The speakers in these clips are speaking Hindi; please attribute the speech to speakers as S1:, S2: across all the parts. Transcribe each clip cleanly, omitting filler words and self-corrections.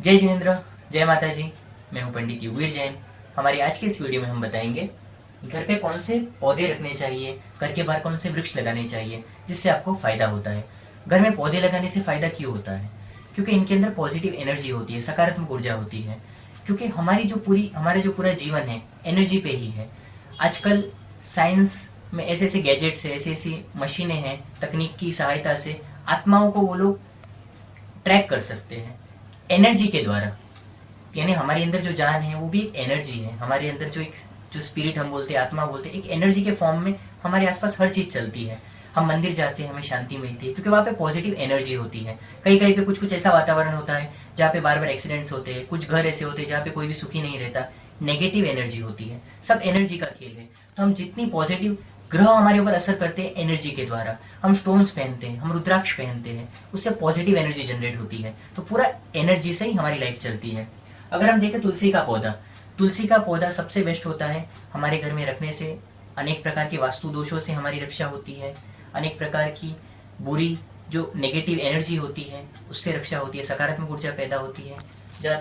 S1: जय जिनेन्द्र, जय माता जी। मैं हूं पंडित युगवीर जैन। हमारी आज की इस वीडियो में हम बताएंगे घर पे कौन से पौधे रखने चाहिए, घर के बाहर कौन से वृक्ष लगाने चाहिए जिससे आपको फ़ायदा होता है। घर में पौधे लगाने से फ़ायदा क्यों होता है? क्योंकि इनके अंदर पॉजिटिव एनर्जी होती है, सकारात्मक ऊर्जा होती है। क्योंकि हमारा जो पूरा जीवन है एनर्जी पे ही है। आजकल साइंस में ऐसे ऐसे गैजेट्स है, ऐसी ऐसी मशीनें हैं, तकनीक की सहायता से आत्माओं को वो लोग ट्रैक कर सकते हैं एनर्जी के द्वारा। यानी हमारे अंदर जो जान है वो भी एक एनर्जी है। हमारे अंदर जो स्पिरिट हम बोलते हैं, आत्मा बोलते हैं, एक एनर्जी के फॉर्म में हमारे आसपास हर चीज़ चलती है। हम मंदिर जाते हैं, हमें शांति मिलती है क्योंकि वहाँ पे पॉजिटिव एनर्जी होती है। कहीं कहीं पे कुछ कुछ ऐसा वातावरण होता है जहाँ पे बार बार एक्सीडेंट्स होते हैं, कुछ घर ऐसे होते हैं जहाँ पे कोई भी सुखी नहीं रहता, नेगेटिव एनर्जी होती है। सब एनर्जी का खेल है। तो हम जितनी पॉजिटिव ग्रह हमारे ऊपर असर करते हैं एनर्जी के द्वारा। हम स्टोन्स पहनते हैं, हम रुद्राक्ष पहनते हैं, उससे पॉजिटिव एनर्जी जनरेट होती है। तो पूरा एनर्जी से ही हमारी लाइफ चलती है। अगर हम देखें तुलसी का पौधा सबसे बेस्ट होता है। हमारे घर में रखने से अनेक प्रकार के वास्तु दोषों से हमारी रक्षा होती है। अनेक प्रकार की बुरी जो नेगेटिव एनर्जी होती है उससे रक्षा होती है, सकारात्मक ऊर्जा पैदा होती है। जहाँ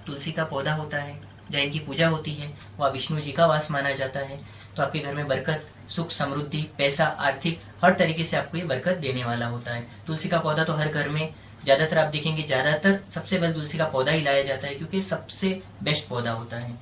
S1: तुलसी का पौधा होता है, जहाँ इनकी पूजा होती है, वहाँ विष्णु जी का वास माना जाता है। तो आपके घर में बरकत, सुख, समृद्धि, पैसा, आर्थिक हर तरीके से आपको ये बरकत देने वाला होता है। तुलसी का पौधा तो हर घर में ज़्यादातर आप देखेंगे, ज़्यादातर सबसे पहले तुलसी का पौधा ही लाया जाता है क्योंकि सबसे बेस्ट पौधा होता है।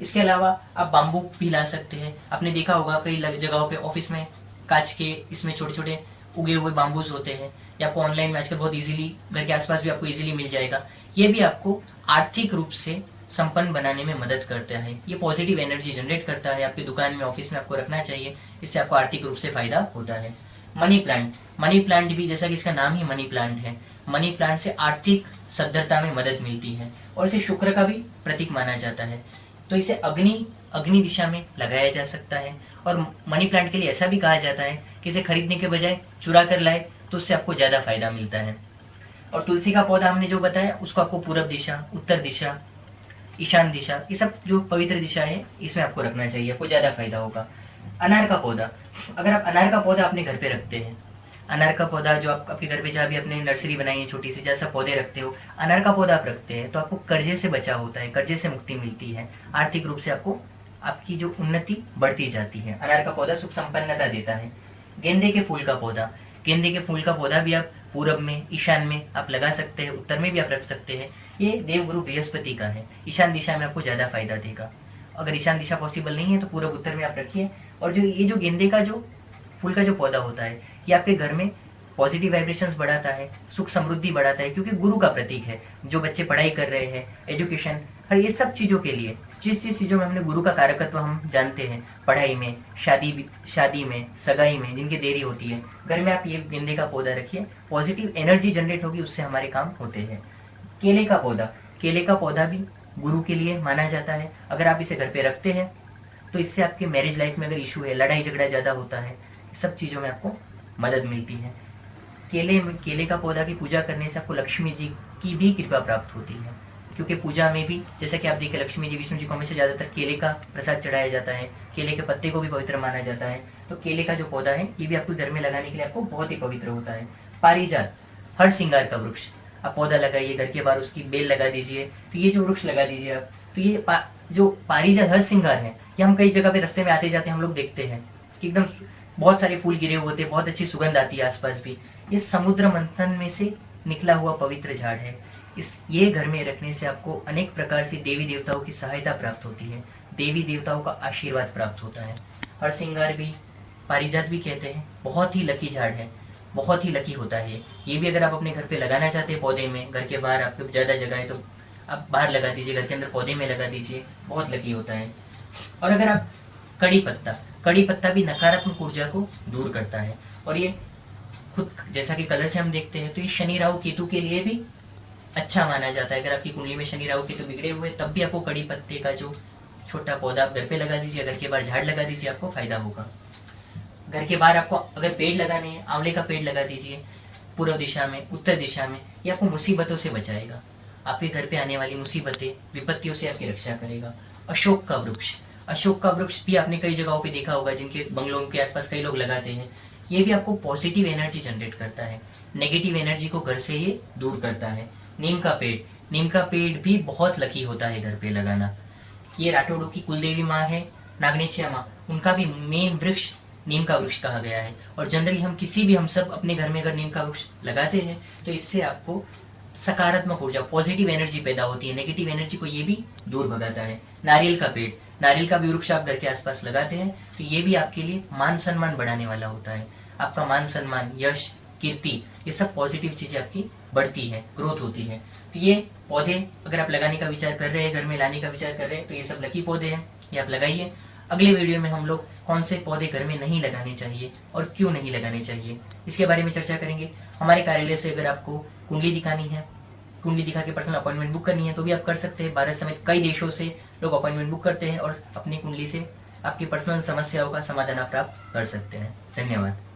S1: इसके अलावा आप बाम्बू भी ला सकते हैं। आपने देखा होगा कई जगहों पे ऑफिस में कांच के इसमें छोटे छोटे उगे हुए बाम्बूज होते हैं, या आपको ऑनलाइन में आजकल बहुत इजीली घर के आसपास भी आपको इजीली मिल जाएगा। ये भी आपको आर्थिक रूप से संपन्न बनाने में मदद करता है। ये पॉजिटिव एनर्जी जनरेट करता है। आपकी दुकान में, ऑफिस में आपको रखना चाहिए, इससे आपको आर्थिक रूप से फायदा होता है। मनी प्लांट भी, जैसा कि इसका नाम ही मनी प्लांट है, मनी प्लांट से आर्थिक सद्धरता में मदद मिलती है और इसे शुक्र का भी प्रतीक माना जाता है। तो इसे अग्नि दिशा में लगाया जा सकता है। और मनी प्लांट के लिए ऐसा भी कहा जाता है कि इसे खरीदने के बजाय चुरा कर लाए तो उससे आपको ज़्यादा फायदा मिलता है। और तुलसी का पौधा हमने जो बताया उसको आपको पूरब दिशा, उत्तर दिशा, ईशान दिशा, ये सब जो पवित्र दिशा है इसमें आपको रखना चाहिए, आपको ज़्यादा फायदा होगा। अनार का पौधा, अगर आप अनार का पौधा अपने घर पे रखते हैं, अनार का पौधा जो आप आपके घर पे जहाँ भी अपने नर्सरी बनाई है छोटी सी, जैसा पौधे रखते हो, अनार का पौधा आप रखते हैं तो आपको कर्जे से बचा होता है, कर्जे से मुक्ति मिलती है। आर्थिक रूप से आपको आपकी जो उन्नति बढ़ती जाती है। अनार का पौधा सुख संपन्नता देता है। गेंदे के फूल का पौधा, गेंदे के फूल का पौधा भी आप पूरब में, ईशान में आप लगा सकते हैं, उत्तर में भी आप रख सकते हैं। ये देवगुरु बृहस्पति का है। ईशान दिशा में आपको ज़्यादा फायदा देगा। अगर ईशान दिशा पॉसिबल नहीं है तो पूरब, उत्तर में आप रखिए। और जो गेंदे का जो फूल का जो पौधा होता है ये आपके घर में पॉजिटिव वाइब्रेशंस बढ़ाता है, सुख समृद्धि बढ़ाता है क्योंकि गुरु का प्रतीक है। जो बच्चे पढ़ाई कर रहे हैं, एजुकेशन, हर ये सब चीज़ों के लिए, जिस जिस चीज़ों में हमने गुरु का कारकत्व हम जानते हैं, पढ़ाई में, शादी में, सगाई में जिनकी देरी होती है, घर में आप ये गेंदे का पौधा रखिए, पॉजिटिव एनर्जी जनरेट होगी, उससे हमारे काम होते हैं। केले का पौधा, केले का पौधा भी गुरु के लिए माना जाता है। अगर आप इसे घर पे रखते हैं तो इससे आपके मैरिज लाइफ में अगर इशू है, लड़ाई झगड़ा ज़्यादा होता है, सब चीज़ों में आपको मदद मिलती है। केले का पौधा की पूजा करने से आपको लक्ष्मी जी की भी कृपा प्राप्त होती है क्योंकि पूजा में भी, जैसा कि आप देखिए, लक्ष्मी जी, विष्णु जी को हमेशा ज़्यादातर केले का प्रसाद चढ़ाया जाता है। केले के पत्ते को भी पवित्र माना जाता है। तो केले का जो पौधा है ये भी आपको घर में लगाने के लिए आपको बहुत ही पवित्र होता है। पारिजात, हर श्रृंगार का वृक्ष, आप पौधा लगाइए, घर के बाहर उसकी बेल लगा दीजिए। तो ये जो वृक्ष लगा दीजिए आप, तो ये जो पारिजात हर श्रृंगार है, ये हम कई जगह पे रास्ते में आते जाते हम लोग देखते हैं कि एकदम बहुत सारे फूल गिरे हुए होते हैं, बहुत अच्छी सुगंध आती है आसपास भी। ये समुद्र मंथन में से निकला हुआ पवित्र झाड़ है। ये घर में रखने से आपको अनेक प्रकार से देवी देवताओं की सहायता प्राप्त होती है, देवी देवताओं का आशीर्वाद प्राप्त होता है। हर श्रृंगार भी, पारिजात भी कहते हैं, बहुत ही लकी झाड़ है, बहुत ही लकी होता है। ये भी अगर आप अपने घर पे लगाना चाहते हैं पौधे में, घर के बाहर आपको ज़्यादा जगह है तो आप बाहर लगा दीजिए, घर के अंदर पौधे में लगा दीजिए, बहुत लकी होता है। और अगर आप कड़ी पत्ता भी नकारात्मक ऊर्जा को दूर करता है। और ये खुद, जैसा कि कलर से हम देखते हैं, तो ये शनि राहु केतु के लिए भी अच्छा माना जाता है। अगर आपकी कुंडली में शनि राहु केतु बिगड़े हुए, तब भी आपको कड़ी पत्ते का जो छोटा पौधा आप घर पे लगा दीजिए, घर के बाहर झाड़ लगा दीजिए, आपको फायदा होगा। घर के बाहर आपको अगर पेड़ लगाने हैं, आंवले का पेड़ लगा दीजिए पूर्व दिशा में, उत्तर दिशा में। ये आपको मुसीबतों से बचाएगा, आपके घर पे आने वाली मुसीबतें, विपत्तियों से आपकी रक्षा करेगा। अशोक का वृक्ष भी आपने कई जगहों पे देखा होगा, जिनके बंगलों के आसपास कई लोग लगाते हैं। ये भी आपको पॉजिटिव एनर्जी जनरेट करता है, नेगेटिव एनर्जी को घर से ये दूर करता है। नीम का पेड़, नीम का पेड़ भी बहुत लकी होता है घर पे लगाना। ये राठौड़ों की कुलदेवी माँ है, नागनेच्या माँ, उनका भी मेन वृक्ष नीम का वृक्ष कहा गया है। और जनरली हम सब अपने घर में अगर नीम का वृक्ष लगाते हैं तो इससे आपको सकारात्मक ऊर्जा, पॉजिटिव एनर्जी पैदा होती है, नेगेटिव एनर्जी को ये भी दूर भगाता है। नारियल का पेड़, नारियल का भी वृक्ष आप घर के आसपास लगाते हैं तो ये भी आपके लिए मान सम्मान बढ़ाने वाला होता है। आपका मान सम्मान, यश, कीर्ति, ये सब पॉजिटिव चीजें आपकी बढ़ती है, ग्रोथ होती है। तो ये पौधे अगर आप लगाने का विचार कर रहे हैं, घर में लाने का विचार कर रहे हैं, तो ये सब लकी पौधे हैं, ये आप लगाइए। अगले वीडियो में हम लोग कौन से पौधे घर में नहीं लगाने चाहिए और क्यों नहीं लगाने चाहिए, इसके बारे में चर्चा करेंगे। हमारे कार्यालय से अगर आपको कुंडली दिखानी है, कुंडली दिखा के पर्सनल अपॉइंटमेंट बुक करनी है तो भी आप कर सकते हैं। भारत समेत कई देशों से लोग अपॉइंटमेंट बुक करते हैं और अपनी कुंडली से आपकी पर्सनल समस्याओं का समाधान आप प्राप्त कर सकते हैं। धन्यवाद।